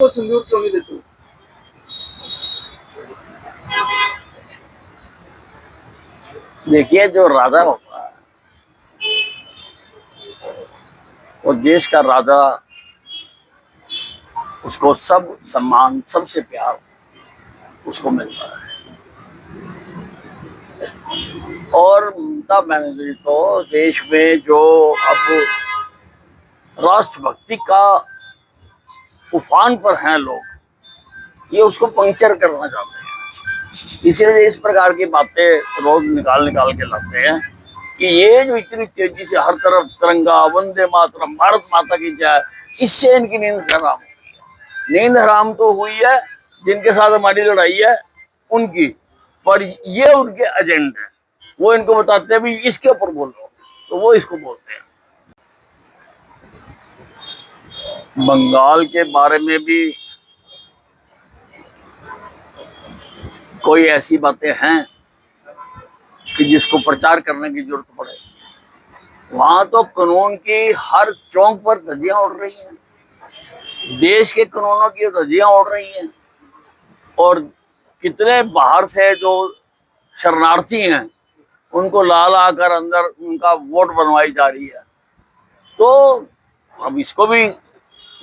तो सिंदूर क्यों नहीं देते? देखिए, जो राजा होता है वो देश का राजा, उसको सब सम्मान, सबसे प्यार उसको मिलता है। और ममता बनर्जी तो देश में जो अब राष्ट्रभक्ति का उफान पर हैं लोग, ये उसको पंक्चर करना चाहते हैं। इसीलिए इस प्रकार की बातें रोज निकाल निकाल के लाते हैं कि ये जो इतनी तेजी से हर तरफ तिरंगा, वंदे मातरम, भारत माता की जय, इससे इनकी नींद हराम हुई है। नींद हराम तो हुई है जिनके साथ हमारी लड़ाई है उनकी, पर ये उनके एजेंडे हैं। वो इनको बताते हैं भी इसके ऊपर बोलो, तो वो इसको बोलते हैं। बंगाल के बारे में भी कोई ऐसी बातें हैं कि जिसको प्रचार करने की जरूरत पड़े। वहां तो कानून की हर चौक पर धज्जियां उड़ रही हैं, देश के कानूनों की धज्जियां उड़ रही हैं। और कितने बाहर से जो शरणार्थी हैं उनको ला ला कर अंदर उनका वोट बनवाई जा रही है। तो अब इसको भी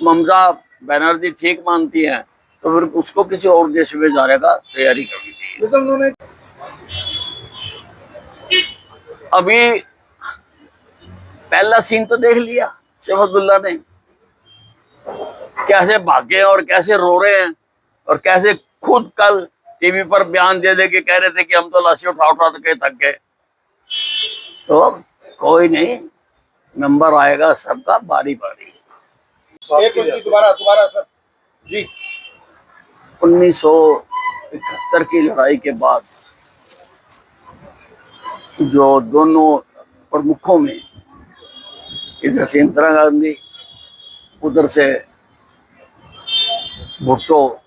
ममता बनर्जी ठीक मानती है, तो फिर उसको किसी और देश में जाने का तैयारी करनी चाहिए। तो उन्होंने अभी पहला सीन तो देख लिया सैफ अब्दुल्ला ने, कैसे भागे और कैसे रो रहे हैं, और कैसे खुद कल टीवी पर बयान दे दे के कह रहे थे कि हम तो लाशी उठा उठा के थक गए। तो कोई नहीं, नंबर आएगा सबका बारी बारी। दोबारा दोबारा सर जी। 1971 की लड़ाई के बाद जो दोनों प्रमुखों में, इधर से इंदिरा गांधी, उधर से भुट्टो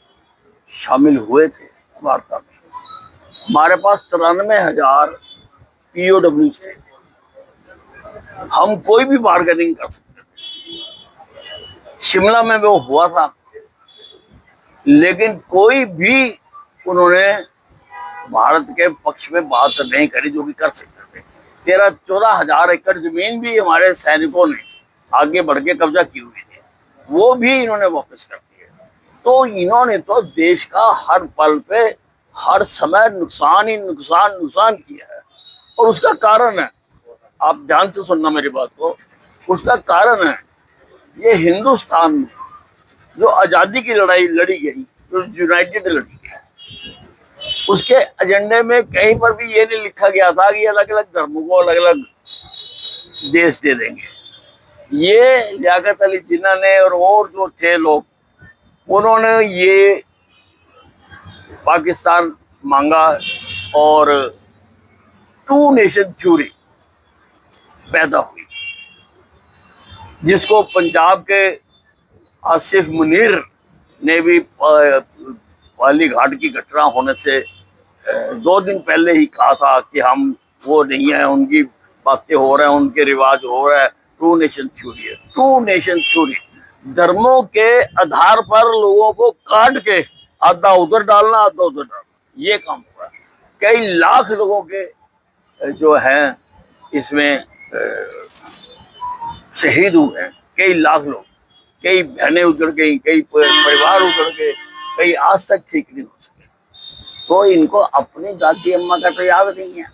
शामिल हुए थे वार्ता में। हमारे पास 93,000 POW थे, हम कोई भी बार्गेनिंग कर सकते थे। शिमला में वो हुआ था, लेकिन कोई भी उन्होंने भारत के पक्ष में बात नहीं करी जो कि कर सकते थे। 13-14 हजार एकड़ जमीन भी हमारे सैनिकों ने आगे बढ़ के कब्जा की हुई थी, वो भी इन्होंने वापस कर दिए। तो इन्होंने तो देश का हर पल पे, हर समय नुकसान ही नुकसान नुकसान किया है। और उसका कारण है, आप ध्यान से सुनना मेरी बात को, उसका कारण है ये हिंदुस्तान में जो आजादी की लड़ाई लड़ी गई, जो यूनाइटेड लड़ी गई, उसके एजेंडे में कहीं पर भी ये नहीं लिखा गया था कि अलग अलग धर्मों को अलग अलग देश दे देंगे। ये लियाकत अली जिन्ना ने और जो थे लोग, उन्होंने ये पाकिस्तान मांगा और टू नेशन थ्योरी पैदा हुई, जिसको पंजाब के आसिफ मुनीर ने भी पाली घाट की घटना होने से 2 दिन पहले ही कहा था कि हम वो नहीं है, उनकी बातें हो रहे हैं, उनके रिवाज हो रहे हैं। टू नेशन थ्योरी है, टू नेशन थ्योरी। धर्मों के आधार पर लोगों को काट के आधा उधर डालना, आधा उधर डालना, ये काम हो रहा है। कई लाख लोगों के जो हैं इसमें शहीद हुए हैं, कई लाख लोग, कई बहनें उजड़ गई, कई परिवार उजड़ गए, कई आज तक ठीक नहीं हो सके। तो इनको अपनी दादी अम्मा का तो याद नहीं है।